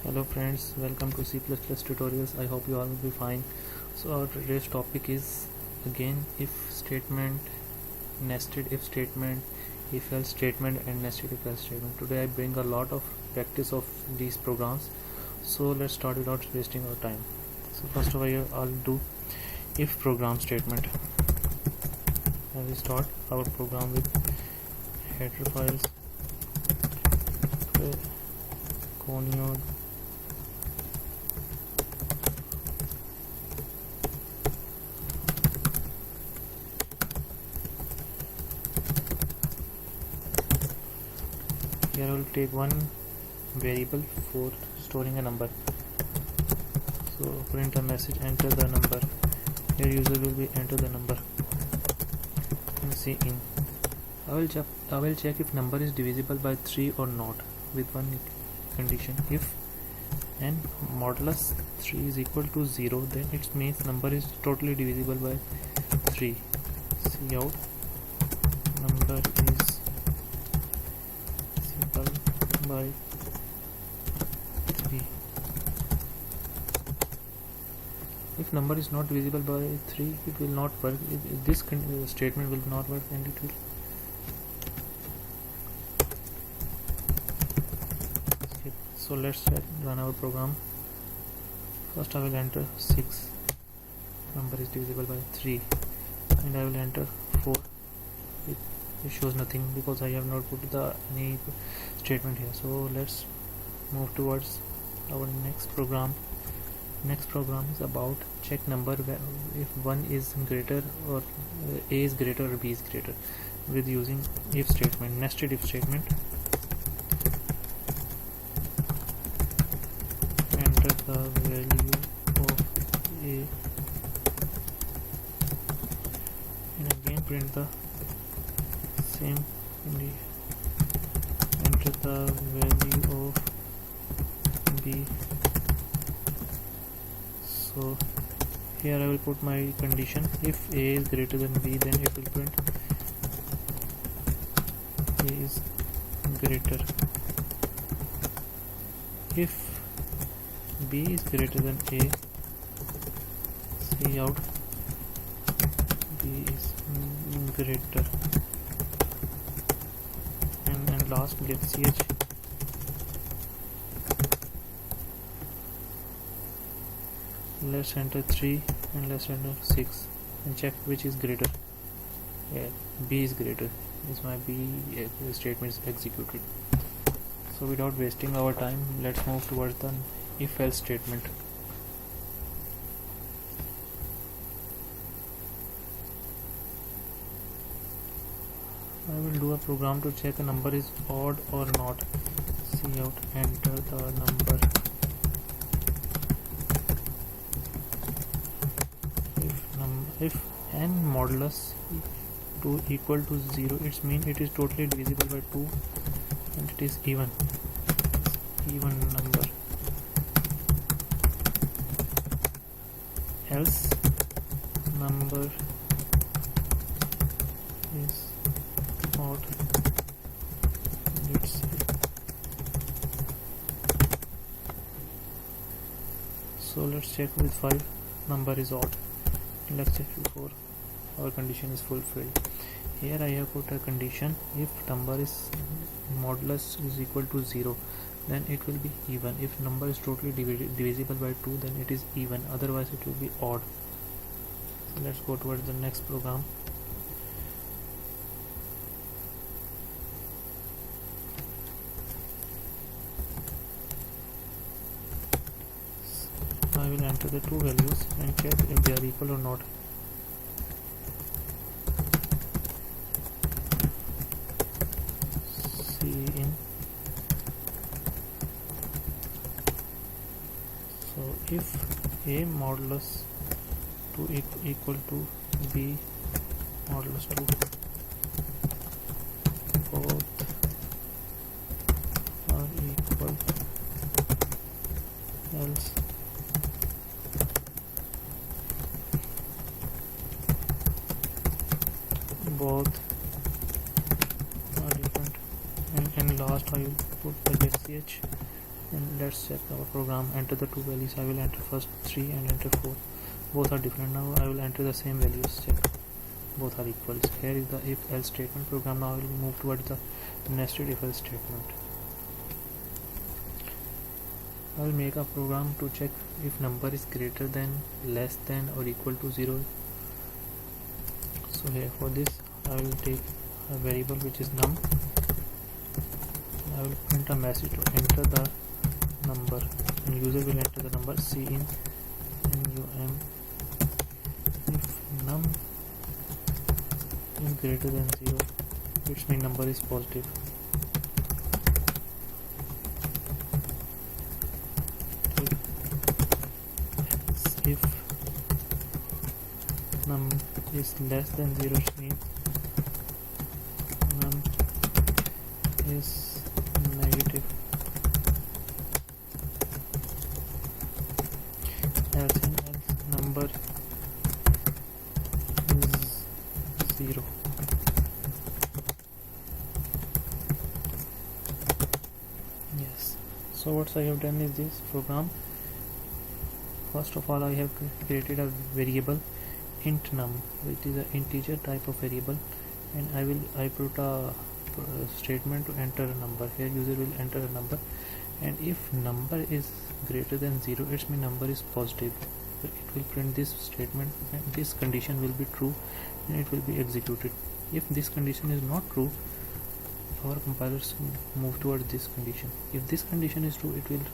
Hello friends, welcome to C++ tutorials. I hope you all will be fine. So our today's topic is again if statement, nested if statement, if else statement and nested if else statement. Today I bring a lot of practice of these programs. So let's start without wasting our time. So first of all I'll do if program statement. I will start our program with header files, Conio. Here I will take one variable for storing a number. So print a message, enter the number. Here user will be enter the number and see in. I will check if number is divisible by 3 or not with one condition. If n modulus 3 is equal to 0, then it means number is totally divisible by 3. See out number is by 3. If number is not divisible by 3, it will not work. This statement will not work, and it will skip. So let's run our program. First I will enter 6. Number is divisible by 3, and I will enter 4. It shows nothing because I have not put any statement here. So let's move towards our next program. Next program is about check number if 1 is greater or a is greater or b is greater with using if statement, nested if statement. Enter the value of a and again print the same condition. Enter the value of b. So here I will put my condition. If a is greater than b, then it will print a is greater. If b is greater than a, see out b is greater. And last get ch. Let's enter 3 and let's enter 6 and check which is greater. Yeah, b is greater. Is my b statement is executed. So without wasting our time, let's move towards the if else statement. I will do a program to check a number is odd or not. See out, enter the number. If n modulus 2 equal to 0, it means it is totally divisible by 2 and it is even number. Else number is odd. Let's see. So let's check with 5. Number is odd. Let's check before our condition is fulfilled. Here I have put a condition. If number is modulus is equal to 0, then it will be even. If number is totally divisible by 2, then it is even, otherwise it will be odd. So let's go towards the next program. I will enter the two values and check if they are equal or not. See in. So if a modulus 2 equal to b modulus 2, both are equal, else both are different. And last I will put the get ch And let's check our program. Enter the two values. I will enter first 3 and enter 4. Both are different. Now I will enter the same values. Check. Both are equals. Here is the if else statement. Program now will move towards the nested if else statement. I will make a program to check if number is greater than, less than, or equal to 0. So here for this I will take a variable which is num. I will print a message to enter the number, and user will enter the number cin num. If num is greater than 0, its mean number is positive. If num is less than 0, it means num is negative. Else number is 0. Yes. So what I have done is this program. First of all, I have created a variable int num, which is an integer type of variable, and I put a statement to enter a number. Here user will enter a number, and if number is greater than 0, its mean number is positive. So it will print this statement, and this condition will be true, and it will be executed. If this condition is not true, our compilers move towards this condition. If this condition is true, it will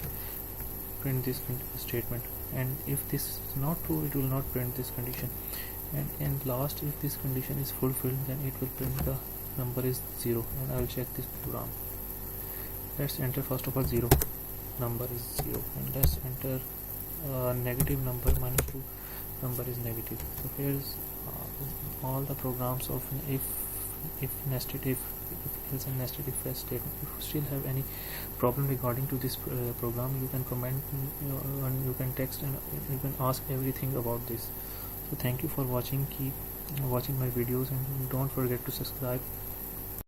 print this statement, and if this is not true, it will not print this condition. And last, if this condition is fulfilled, then it will print the number is 0, and I will check this program. Let's enter first of all 0. Number is 0, and let's enter negative number minus 2. Number is negative. So here's all the programs of if nested if else and nested if else statement. If you still have any problem regarding to this program, you can comment and you can text, and you can ask everything about this. So thank you for watching. Keep watching my videos, and don't forget to subscribe.